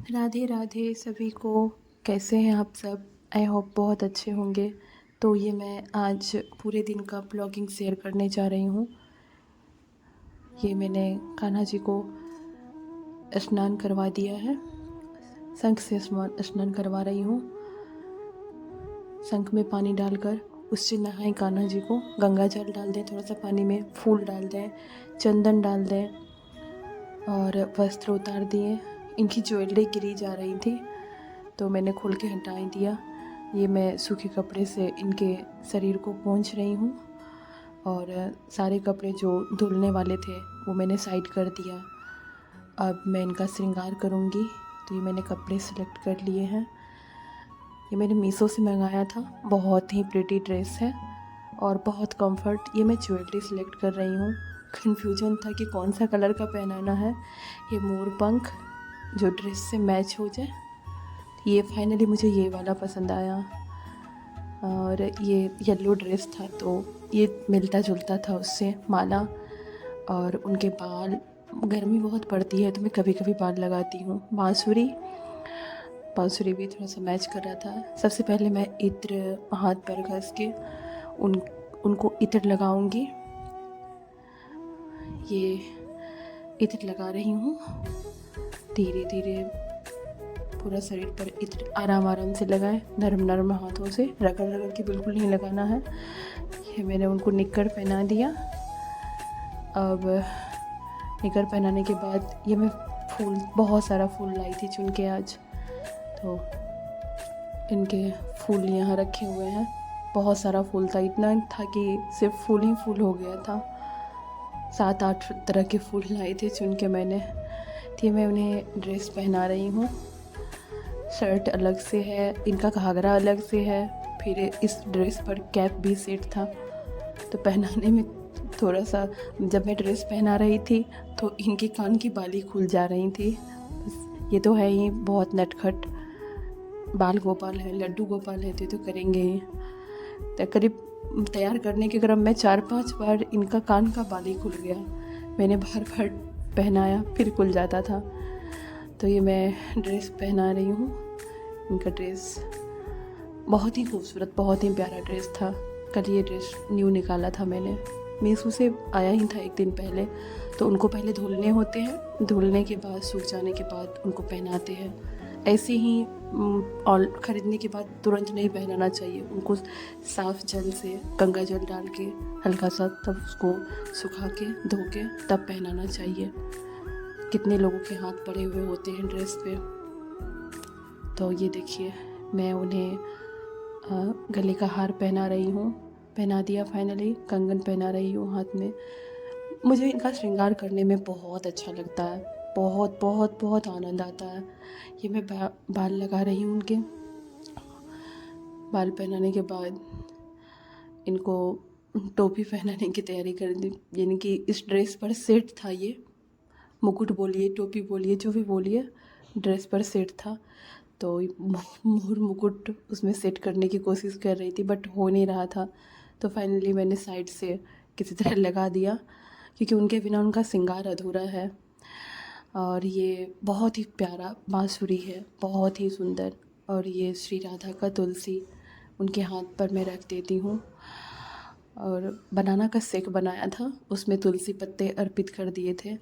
राधे राधे सभी को। कैसे हैं आप सब? आई होप बहुत अच्छे होंगे। तो ये मैं आज पूरे दिन का ब्लॉगिंग शेयर करने जा रही हूँ। ये मैंने कान्हा जी को स्नान करवा दिया है। शंख से स्नान करवा रही हूँ। शंख में पानी डालकर उससे नहाएं कान्हा जी को। गंगा जल डाल दें, थोड़ा सा पानी में फूल डाल दें, चंदन डाल दें और वस्त्र उतार दिए। इनकी ज्वेलरी गिरी जा रही थी तो मैंने खोल के हटा दिया। ये मैं सूखे कपड़े से इनके शरीर को पोंछ रही हूँ और सारे कपड़े जो धुलने वाले थे वो मैंने साइड कर दिया। अब मैं इनका श्रृंगार करूँगी। तो ये मैंने कपड़े सेलेक्ट कर लिए हैं। ये मैंने मीशो से मंगाया था। बहुत ही प्रिटी ड्रेस है और बहुत कंफर्ट। ये मैं ज्वेलरी सेलेक्ट कर रही हूँ। कन्फ्यूजन था कि कौन सा कलर का पहनाना है। ये मोर पंख जो ड्रेस से मैच हो जाए। ये फाइनली मुझे ये वाला पसंद आया और ये येलो ड्रेस था तो ये मिलता जुलता था उससे। माला और उनके बाल, गर्मी बहुत पड़ती है तो मैं कभी कभी बाल लगाती हूँ। बांसुरी भी थोड़ा सा मैच कर रहा था। सबसे पहले मैं इत्र हाथ पर घस के उनको इत्र लगाऊंगी। ये इत्र लगा रही हूँ धीरे धीरे। पूरा शरीर पर इत्र आराम आराम से लगाएं, नरम नरम हाथों से, रगड़ रगड़ के बिल्कुल नहीं लगाना है। ये मैंने उनको निक्कर पहना दिया। अब निक्कर पहनाने के बाद ये मैं फूल, बहुत सारा फूल लाई थी चुन के आज। तो इनके फूल यहाँ रखे हुए हैं। बहुत सारा फूल था, इतना था कि सिर्फ फूल ही फूल हो गया था। 7-8 तरह के फूल लाए थे चुन के मैंने। तो मैं उन्हें ड्रेस पहना रही हूँ। शर्ट अलग से है, इनका घाघरा अलग से है, फिर इस ड्रेस पर कैप भी सेट था। तो पहनाने में थोड़ा सा, जब मैं ड्रेस पहना रही थी तो इनके कान की बाली खुल जा रही थी। ये तो है ही बहुत नटखट बाल गोपाल है, लड्डू गोपाल है तो करेंगे ही। तो करीब तैयार करने के क्रम में 4-5 बार इनका कान का बाली खुल गया। मैंने बार बार पहनाया फिर खुल जाता था। तो ये मैं ड्रेस पहना रही हूँ। इनका ड्रेस बहुत ही खूबसूरत, बहुत ही प्यारा ड्रेस था। कल ये ड्रेस न्यू निकाला था मैंने, मीशो से आया ही था एक दिन पहले। तो उनको पहले धुलने होते हैं, धुलने के बाद सूख जाने के बाद उनको पहनाते हैं। ऐसे ही और ख़रीदने के बाद तुरंत नहीं पहनाना चाहिए। उनको साफ़ जल से, गंगा जल डाल के हल्का सा, तब उसको सुखा के धो के तब पहनाना चाहिए। कितने लोगों के हाथ पड़े हुए होते हैं ड्रेस पे। तो ये देखिए मैं उन्हें गले का हार पहना रही हूँ। पहना दिया फाइनली। कंगन पहना रही हूँ हाथ में। मुझे इनका श्रृंगार करने में बहुत अच्छा लगता है। बहुत बहुत बहुत आनंद आता है। ये मैं बाल लगा रही हूँ उनके। बाल पहनाने के बाद इनको टोपी पहनाने की तैयारी कर दी। यानी कि इस ड्रेस पर सेट था ये। मुकुट बोलिए, टोपी बोलिए, जो भी बोलिए, ड्रेस पर सेट था। तो मोर मुकुट उसमें सेट करने की कोशिश कर रही थी बट हो नहीं रहा था। तो फाइनली मैंने साइड से किसी तरह लगा दिया क्योंकि उनके बिना उनका श्रृंगार अधूरा है। और ये बहुत ही प्यारा बांसुरी है, बहुत ही सुंदर। और ये श्री राधा का तुलसी उनके हाथ पर मैं रख देती हूँ। और बनाना का शेक बनाया था, उसमें तुलसी पत्ते अर्पित कर दिए थे,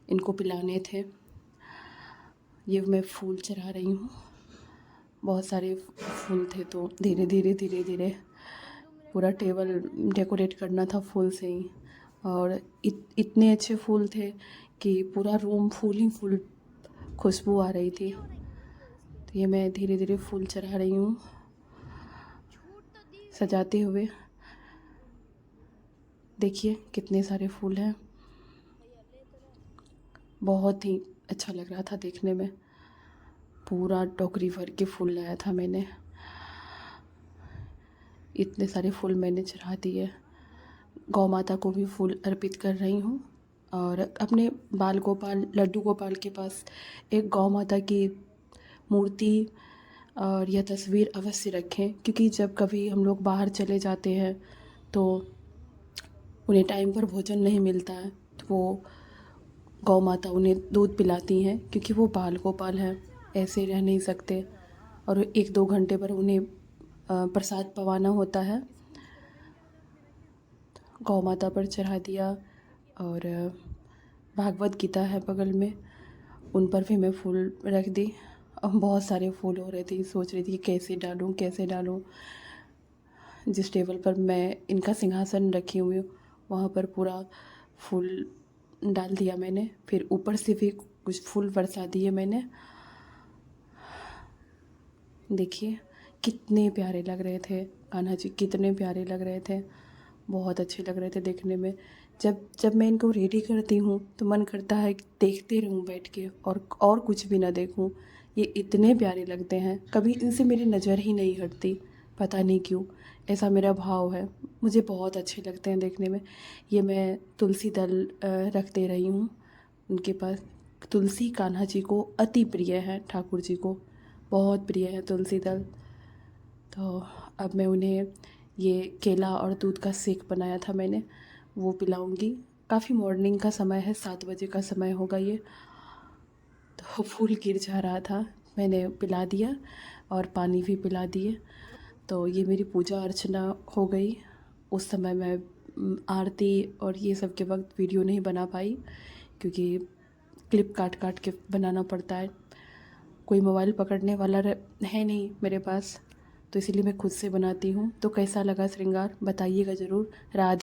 इनको पिलाने थे। ये मैं फूल चढ़ा रही हूँ। बहुत सारे फूल थे तो धीरे धीरे पूरा टेबल डेकोरेट करना था फूल से ही। और इतने अच्छे फूल थे कि पूरा रूम फूल ही फूल खुशबू आ रही थी। तो ये मैं धीरे धीरे फूल चढ़ा रही हूँ सजाते हुए। देखिए कितने सारे फूल हैं। बहुत ही अच्छा लग रहा था देखने में। पूरा टोकरी भर के फूल लाया था मैंने। इतने सारे फूल मैंने चढ़ा दिए। गौ माता को भी फूल अर्पित कर रही हूँ। और अपने बाल गोपाल, लड्डू गोपाल के पास एक गौ माता की मूर्ति और यह तस्वीर अवश्य रखें, क्योंकि जब कभी हम लोग बाहर चले जाते हैं तो उन्हें टाइम पर भोजन नहीं मिलता है तो वो गौ माता उन्हें दूध पिलाती हैं, क्योंकि वो बाल गोपाल हैं। ऐसे रह नहीं सकते, और 1-2 घंटे पर उन्हें प्रसाद पवाना होता है। गौ माता पर चढ़ा दिया, और भागवत गीता है बगल में, उन पर भी मैं फूल रख दी। अब बहुत सारे फूल हो रहे थे, सोच रही थी कैसे डालूँ कैसे डालूँ। जिस टेबल पर मैं इनका सिंहासन रखी हुई हूँ वहाँ पर पूरा फूल डाल दिया मैंने। फिर ऊपर से भी कुछ फूल बरसा दिए मैंने। देखिए कितने प्यारे लग रहे थे कान्हा जी, कितने प्यारे लग रहे थे, बहुत अच्छे लग रहे थे देखने में। जब जब मैं इनको रेडी करती हूँ तो मन करता है कि देखते रहूँ बैठ के, और कुछ भी ना देखूँ। ये इतने प्यारे लगते हैं, कभी इनसे मेरी नज़र ही नहीं हटती, पता नहीं क्यों, ऐसा मेरा भाव है। मुझे बहुत अच्छे लगते हैं देखने में। ये मैं तुलसी दल रख दे रही हूँ उनके पास। तुलसी कान्हा जी को अति प्रिय है, ठाकुर जी को बहुत प्रिय है तुलसी दल। तो अब मैं उन्हें ये केला और दूध का शेक बनाया था मैंने, वो पिलाऊंगी। काफ़ी मॉर्निंग का समय है, 7 बजे का समय होगा ये। तो फूल गिर जा रहा था, मैंने पिला दिया और पानी भी पिला दिए। तो ये मेरी पूजा अर्चना हो गई। उस समय मैं आरती और ये सब के वक्त वीडियो नहीं बना पाई, क्योंकि क्लिप काट काट के बनाना पड़ता है। कोई मोबाइल पकड़ने वाला है नहीं मेरे पास, तो इसीलिए मैं खुद से बनाती हूँ। तो कैसा लगा श्रृंगार बताइएगा ज़रूर। राधे।